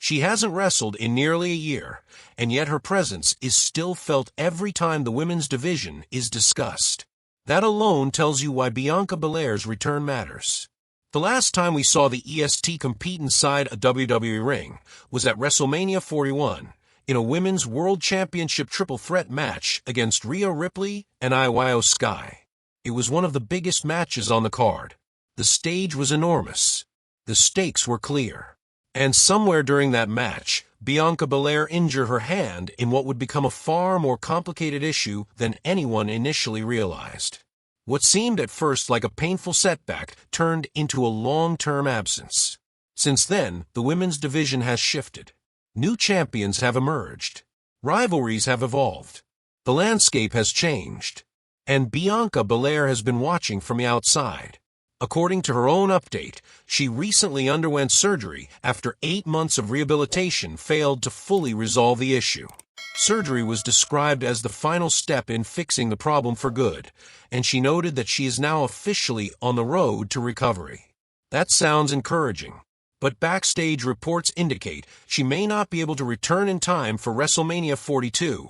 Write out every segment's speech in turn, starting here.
She hasn't wrestled in nearly a year, and yet her presence is still felt every time the women's division is discussed. That alone tells you why Bianca Belair's return matters. The last time we saw the EST compete inside a WWE ring was at WrestleMania 41 in a Women's World Championship triple threat match against Rhea, Ripley, and Io Sky. It was one of the biggest matches on the card. The stage was enormous. The stakes were clear. And somewhere during that match, Bianca Belair injured her hand in what would become a far more complicated issue than anyone initially realized. What seemed at first like a painful setback turned into a long-term absence. Since then, the women's division has shifted. New champions have emerged. Rivalries have evolved. The landscape has changed. And Bianca Belair has been watching from the outside. According to her own update, she recently underwent surgery after 8 months of rehabilitation failed to fully resolve the issue. Surgery was described as the final step in fixing the problem for good, and she noted that she is now officially on the road to recovery. That sounds encouraging, but backstage reports indicate she may not be able to return in time for WrestleMania 42,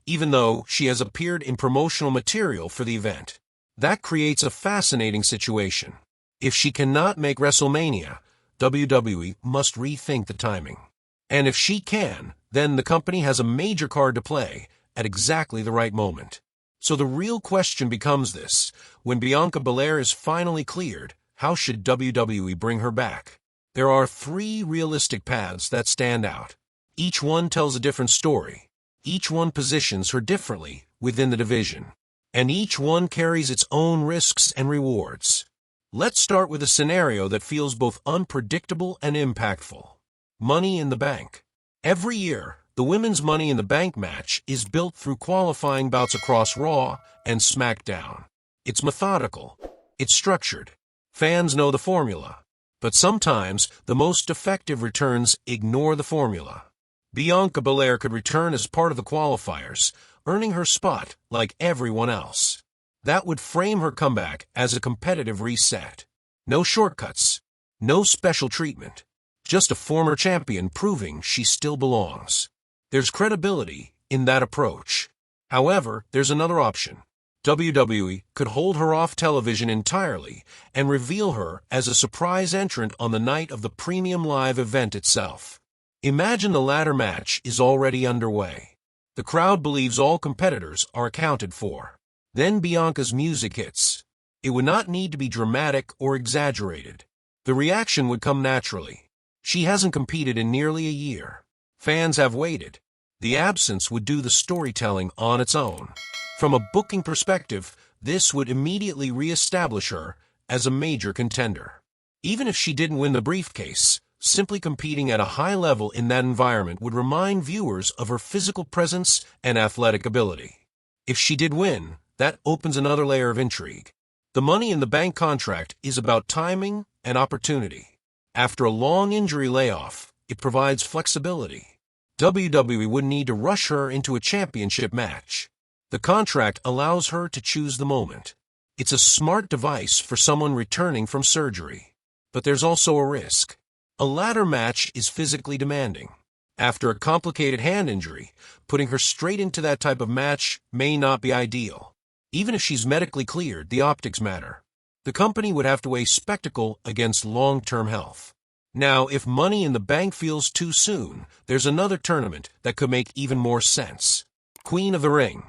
even though she has appeared in promotional material for the event. That creates a fascinating situation. If she cannot make WrestleMania, WWE must rethink the timing. And if she can, then the company has a major card to play at exactly the right moment. So the real question becomes this: when Bianca Belair is finally cleared, how should WWE bring her back? There are 3 realistic paths that stand out. Each one tells a different story. Each one positions her differently within the division. And each one carries its own risks and rewards. Let's start with a scenario that feels both unpredictable and impactful. Money in the Bank. Every year, the Women's Money in the Bank match is built through qualifying bouts across Raw and SmackDown. It's methodical. It's structured. Fans know the formula. But sometimes, the most effective returns ignore the formula. Bianca Belair could return as part of the qualifiers, earning her spot like everyone else. That would frame her comeback as a competitive reset. No shortcuts. No special treatment. Just a former champion proving she still belongs. There's credibility in that approach. However, there's another option. WWE could hold her off television entirely and reveal her as a surprise entrant on the night of the premium live event itself. Imagine the ladder match is already underway. The crowd believes all competitors are accounted for. Then Bianca's music hits. It would not need to be dramatic or exaggerated. The reaction would come naturally. She hasn't competed in nearly a year. Fans have waited. The absence would do the storytelling on its own. From a booking perspective, this would immediately re-establish her as a major contender. Even if she didn't win the briefcase, simply competing at a high level in that environment would remind viewers of her physical presence and athletic ability. If she did win, that opens another layer of intrigue. The Money in the Bank contract is about timing and opportunity. After a long injury layoff, it provides flexibility. WWE wouldn't need to rush her into a championship match. The contract allows her to choose the moment. It's a smart device for someone returning from surgery. But there's also a risk. A ladder match is physically demanding. After a complicated hand injury, putting her straight into that type of match may not be ideal. Even if she's medically cleared, the optics matter. The company would have to weigh spectacle against long-term health. Now, if Money in the Bank feels too soon, there's another tournament that could make even more sense. Queen of the Ring.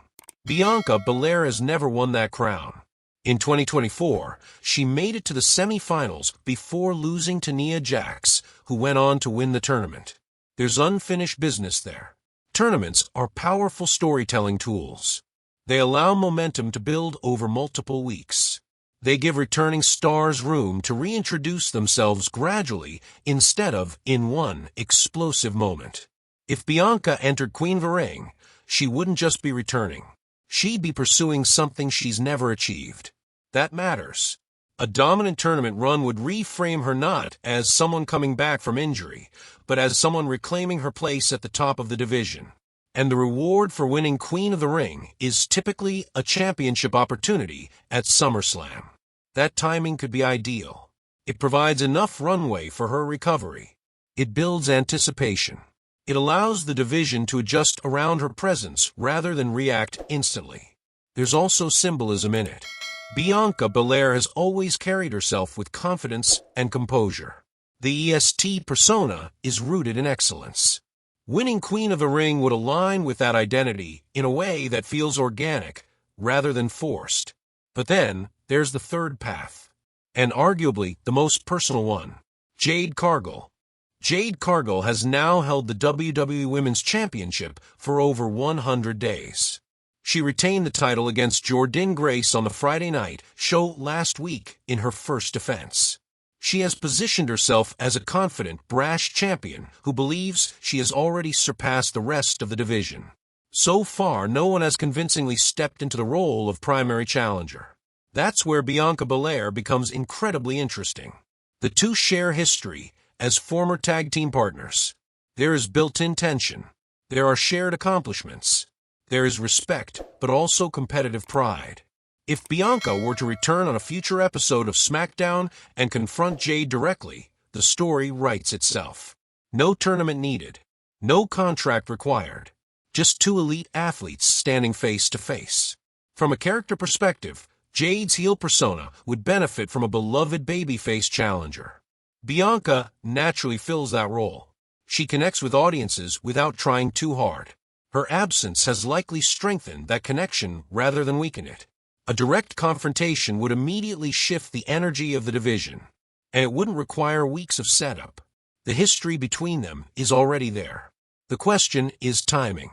Bianca Belair has never won that crown. In 2024, she made it to the semi-finals before losing to Nia Jax, who went on to win the tournament. There's unfinished business there. Tournaments are powerful storytelling tools. They allow momentum to build over multiple weeks. They give returning stars room to reintroduce themselves gradually instead of in one explosive moment. If Bianca entered Queen of the Ring, she wouldn't just be returning. She'd be pursuing something she's never achieved. That matters. A dominant tournament run would reframe her not as someone coming back from injury, but as someone reclaiming her place at the top of the division. And the reward for winning Queen of the Ring is typically a championship opportunity at SummerSlam. That timing could be ideal. It provides enough runway for her recovery. It builds anticipation. It allows the division to adjust around her presence rather than react instantly. There's also symbolism in it. Bianca Belair has always carried herself with confidence and composure. The EST persona is rooted in excellence. Winning Queen of the Ring would align with that identity in a way that feels organic rather than forced. But then, there's the third path, and arguably the most personal one. Jade Cargill. Jade Cargill has now held the WWE Women's Championship for over 100 days. She retained the title against Jordynne Grace on the Friday night show last week in her first defense. She has positioned herself as a confident, brash champion who believes she has already surpassed the rest of the division. So far, no one has convincingly stepped into the role of primary challenger. That's where Bianca Belair becomes incredibly interesting. The two share history as former tag team partners. There is built-in tension. There are shared accomplishments. There is respect, but also competitive pride. If Bianca were to return on a future episode of SmackDown and confront Jade directly, the story writes itself. No tournament needed. No contract required. Just two elite athletes standing face to face. From a character perspective, Jade's heel persona would benefit from a beloved babyface challenger. Bianca naturally fills that role. She connects with audiences without trying too hard. Her absence has likely strengthened that connection rather than weakened it. A direct confrontation would immediately shift the energy of the division, and it wouldn't require weeks of setup. The history between them is already there. The question is timing.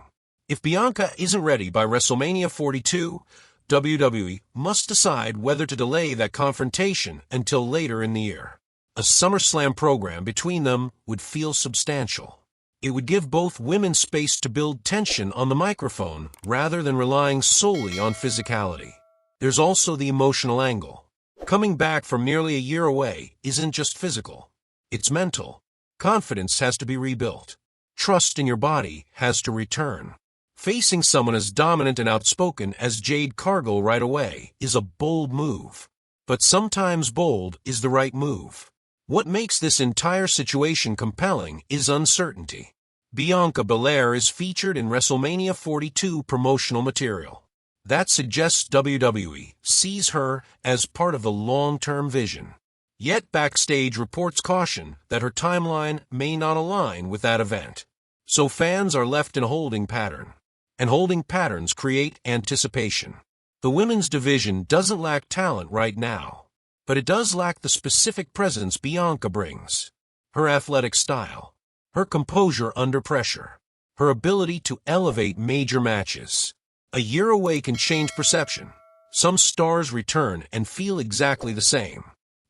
If Bianca isn't ready by WrestleMania 42, WWE must decide whether to delay that confrontation until later in the year. A SummerSlam program between them would feel substantial. It would give both women space to build tension on the microphone rather than relying solely on physicality. There's also the emotional angle. Coming back from nearly a year away isn't just physical. It's mental. Confidence has to be rebuilt. Trust in your body has to return. Facing someone as dominant and outspoken as Jade Cargill right away is a bold move. But sometimes bold is the right move. What makes this entire situation compelling is uncertainty. Bianca Belair is featured in WrestleMania 42 promotional material. That suggests WWE sees her as part of the long-term vision. Yet backstage reports caution that her timeline may not align with that event. So fans are left in a holding pattern. And holding patterns create anticipation. The women's division doesn't lack talent right now, but it does lack the specific presence Bianca brings. Her athletic style, her composure under pressure, her ability to elevate major matches. A year away can change perception. Some stars return and feel exactly the same.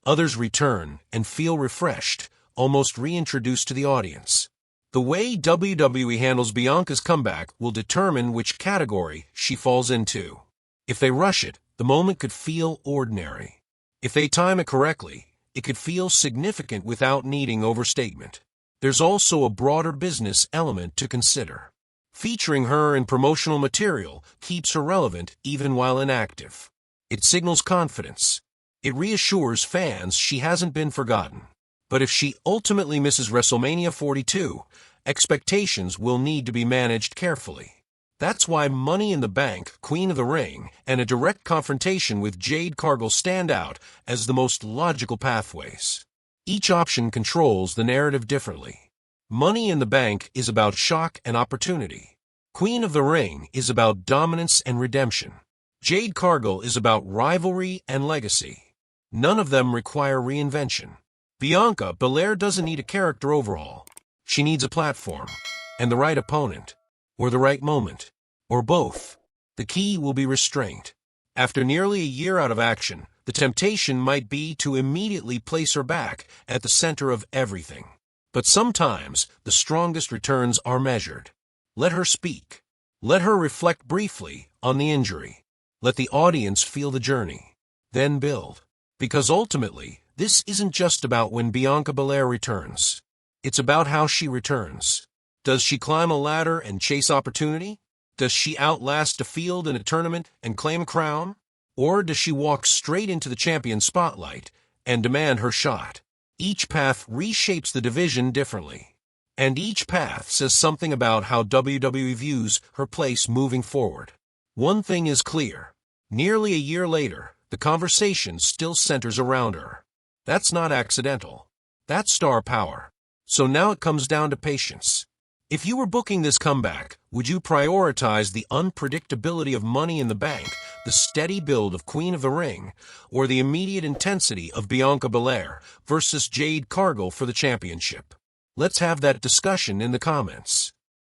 Others return and feel refreshed, almost reintroduced to the audience. The way WWE handles Bianca's comeback will determine which category she falls into. If they rush it, the moment could feel ordinary. If they time it correctly, it could feel significant without needing overstatement. There's also a broader business element to consider. Featuring her in promotional material keeps her relevant even while inactive. It signals confidence. It reassures fans she hasn't been forgotten. But if she ultimately misses WrestleMania 42, expectations will need to be managed carefully. That's why Money in the Bank, Queen of the Ring, and a direct confrontation with Jade Cargill stand out as the most logical pathways. Each option controls the narrative differently. Money in the Bank is about shock and opportunity. Queen of the Ring is about dominance and redemption. Jade Cargill is about rivalry and legacy. None of them require reinvention. Bianca Belair doesn't need a character overhaul. She needs a platform, and the right opponent, or the right moment, or both. The key will be restraint. After nearly a year out of action, the temptation might be to immediately place her back at the center of everything. But sometimes the strongest returns are measured. Let her speak. Let her reflect briefly on the injury. Let the audience feel the journey. Then build. Because ultimately, this isn't just about when Bianca Belair returns. It's about how she returns. Does she climb a ladder and chase opportunity? Does she outlast a field in a tournament and claim a crown? Or does she walk straight into the champion spotlight and demand her shot? Each path reshapes the division differently. And each path says something about how WWE views her place moving forward. One thing is clear. Nearly a year later, the conversation still centers around her. That's not accidental. That's star power. So now it comes down to patience. If you were booking this comeback, would you prioritize the unpredictability of Money in the Bank, the steady build of Queen of the Ring, or the immediate intensity of Bianca Belair versus Jade Cargill for the championship? Let's have that discussion in the comments.